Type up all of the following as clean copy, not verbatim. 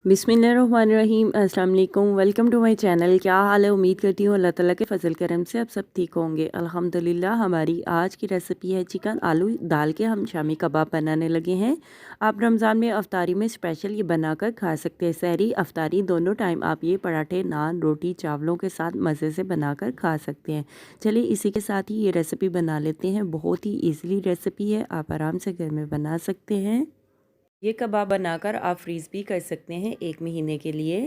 बिस्मिल्लाहिर्रहमानिर्रहीम। अस्सलाम वालेकुम। Welcome to my channel. क्या हाल है? उम्मीद करती हूँ अल्लाह ताला के फजल करम से आप सब ठीक होंगे। अल्हम्दुलिल्लाह। हमारी आज की रेसिपी है चिकन आलू दाल के हम शामी कबाब बनाने लगे हैं। आप रमज़ान में अफ्तारी में स्पेशल ये बनाकर खा सकते हैं। सहरी अफ्तारी दोनों टाइम आप ये पराठे नान रोटी चावलों के साथ मज़े से बनाकर खा सकते हैं। चलिए इसी के साथ ही ये रेसिपी बना लेते हैं। बहुत ही ईज़िली रेसिपी है, आप आराम से घर में बना सकते हैं। ये कबाब बनाकर आप फ्रीज़ भी कर सकते हैं 1 महीने के लिए।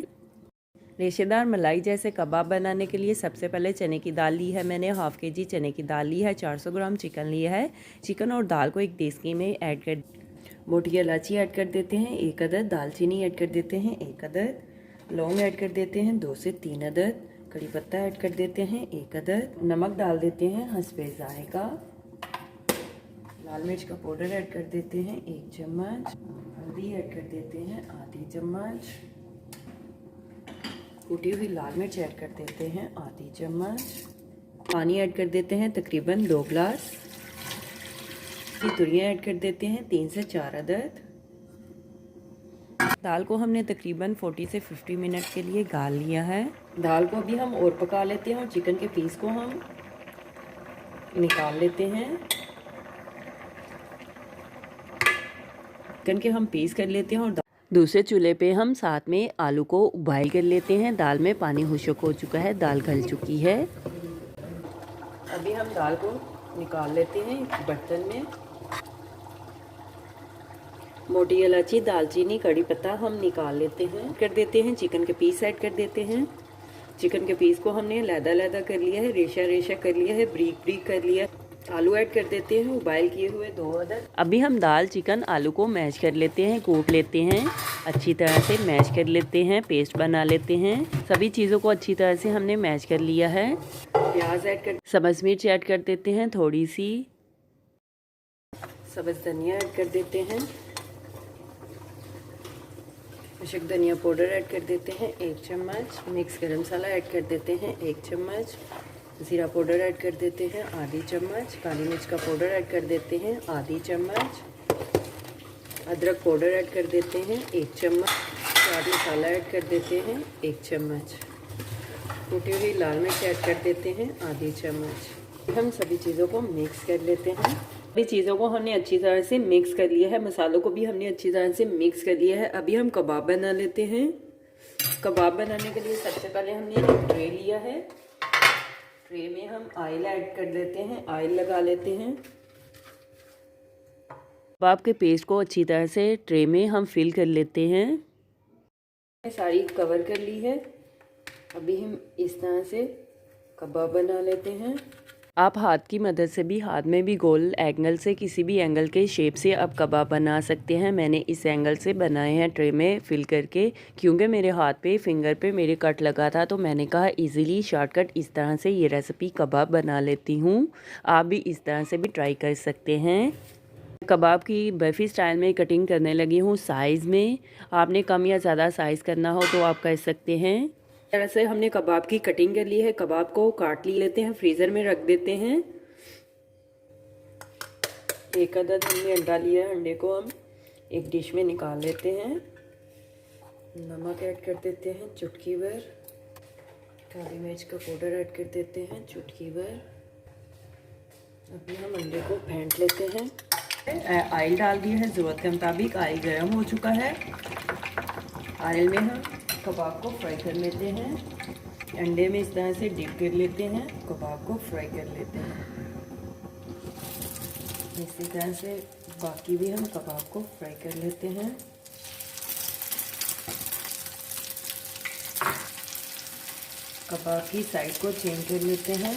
रेशेदार मलाई जैसे कबाब बनाने के लिए सबसे पहले चने की दाल ली है मैंने, हाफ़ केजी चने की दाल ली है, 400 ग्राम चिकन लिया है। चिकन और दाल को एक देसकी में ऐड कर मोटी इलायची ऐड कर देते हैं 1 अदद, दालचीनी ऐड कर देते हैं 1 अदद, लौंग ऐड कर देते हैं 2 से 3 अदद, कड़ी पत्ता ऐड कर देते हैं 1 अदद, नमक डाल देते हैं हस्बे ज़ायक़ा, लाल मिर्च का पाउडर ऐड कर देते हैं 1 चम्मच, हल्दी ऐड कर देते हैं आधी चम्मच, कूटी हुई लाल मिर्च ऐड कर देते हैं आधी चम्मच, पानी ऐड कर देते हैं तकरीबन 2 गिलास, तुरियाँ ऐड कर देते हैं 3 से 4 अदद। दाल को हमने तकरीबन 40 से 50 मिनट के लिए गाल लिया है। दाल को अभी हम और पका लेते हैं और चिकन के पीस को हम निकाल लेते हैं। चिकन के हम पीस कर लेते हैं और दूसरे चूल्हे पे हम साथ में आलू को उबाइल कर लेते हैं। दाल में पानी खुश्क हो चुका है, दाल गल चुकी है। अभी हम दाल को निकाल लेते हैं बर्तन में। मोटी इलायची दालचीनी कड़ी पत्ता हम निकाल लेते हैं, कर देते हैं। चिकन के पीस ऐड कर देते हैं। चिकन के पीस को हमने लैदा कर लिया है, रेशा रेशा कर लिया है, ब्रीक ब्रीक कर लिया। आलू ऐड कर देते हैं उबाइल किए हुए 2 अदद। अभी हम दाल चिकन आलू को मैश कर लेते हैं, कूट लेते हैं, अच्छी तरह से मैश कर लेते हैं, पेस्ट बना लेते हैं। सभी चीज़ों को अच्छी तरह से हमने मैश कर लिया है। प्याज ऐड कर, सब्ज़ मिर्च ऐड कर देते हैं थोड़ी सी, सब्ज़ धनिया ऐड कर देते हैं, अशक धनिया पाउडर ऐड कर देते हैं 1 चम्मच, मिक्स गरम मसाला ऐड कर देते हैं 1 चम्मच, ज़ीरा पाउडर ऐड कर देते हैं आधी चम्मच, काली मिर्च का पाउडर ऐड कर देते हैं आधी चम्मच, अदरक पाउडर ऐड कर देते हैं 1 चम्मच, चाट मसाला ऐड कर देते हैं 1 चम्मच, कूटी हुई लाल मिर्च ऐड कर देते हैं आधी चम्मच। हम सभी चीज़ों को मिक्स कर लेते हैं। सभी चीज़ों को हमने अच्छी तरह से मिक्स कर लिया है, मसालों को भी हमने अच्छी तरह से मिक्स कर लिया है। अभी हम कबाब बना लेते हैं। कबाब बनाने के लिए सबसे पहले हमने एक ट्रे लिया है। ट्रे में हम ऑयल ऐड कर देते हैं, ऑयल लगा लेते हैं। कबाब के पेस्ट को अच्छी तरह से ट्रे में हम फिल कर लेते हैं। सारी कवर कर ली है। अभी हम इस तरह से कबाब बना लेते हैं। आप हाथ की मदद से भी, हाथ में भी गोल एंगल से, किसी भी एंगल के शेप से आप कबाब बना सकते हैं। मैंने इस एंगल से बनाए हैं ट्रे में फिल करके, क्योंकि मेरे हाथ पे फिंगर पे मेरे कट लगा था, तो मैंने कहा इजीली शॉर्टकट इस तरह से ये रेसिपी कबाब बना लेती हूँ। आप भी इस तरह से भी ट्राई कर सकते हैं। कबाब की बर्फ़ी स्टाइल में कटिंग करने लगी हूँ साइज़ में। आपने कम या ज़्यादा साइज़ करना हो तो आप कर सकते हैं। इस तरह से हमने कबाब की कटिंग कर ली है। कबाब को काट लेते हैं, फ्रीज़र में रख देते हैं। 1 अदद हमने अंडा लिया है, अंडे को हम एक डिश में निकाल लेते हैं। नमक ऐड कर देते हैं चुटकी भर, काली मिर्च का पाउडर ऐड कर देते हैं चुटकी भर। अभी हम अंडे को फेंट लेते हैं। ऑयल डाल दिया है, ज़रूरत के मुताबिक ऑयल गर्म हो चुका है। ऑयल में हम कबाब को फ्राई कर लेते हैं। अंडे में इस तरह से डिप कर लेते हैं, कबाब को फ्राई कर लेते हैं। इसी तरह से बाकी भी हम कबाब को फ्राई कर लेते हैं। कबाब की साइड को चेंज कर लेते हैं।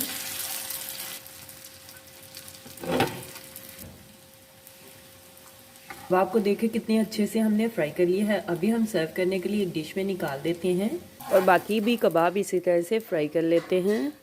कबाब को देखें कितने अच्छे से हमने फ्राई कर लिया है। अभी हम सर्व करने के लिए एक डिश में निकाल देते हैं और बाकी भी कबाब इसी तरह से फ्राई कर लेते हैं।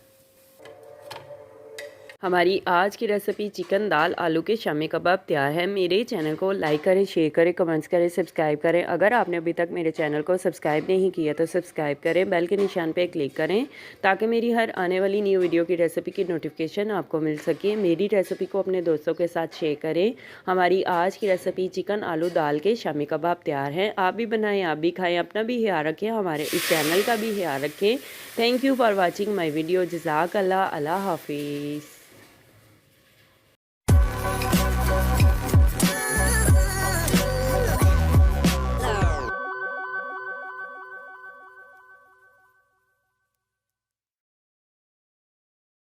हमारी आज की रेसिपी चिकन दाल आलू के शामी कबाब तैयार है। मेरे चैनल को लाइक करें, शेयर करें, कमेंट्स करें, सब्सक्राइब करें। अगर आपने अभी तक मेरे चैनल को सब्सक्राइब नहीं किया तो सब्सक्राइब करें, बेल के निशान पे क्लिक करें ताकि मेरी हर आने वाली न्यू वीडियो की रेसिपी की नोटिफिकेशन आपको मिल सके। मेरी रेसिपी को अपने दोस्तों के साथ शेयर करें। हमारी आज की रेसिपी चिकन आलू दाल के शामी कबाब तैयार हैं। आप भी बनाएँ, आप भी खाएँ, अपना भी ख्याल रखें, हमारे इस चैनल का भी ख्याल रखें। Thank you for watching my video. जज़ाकल्लाह। अल्लाह हाफिज़।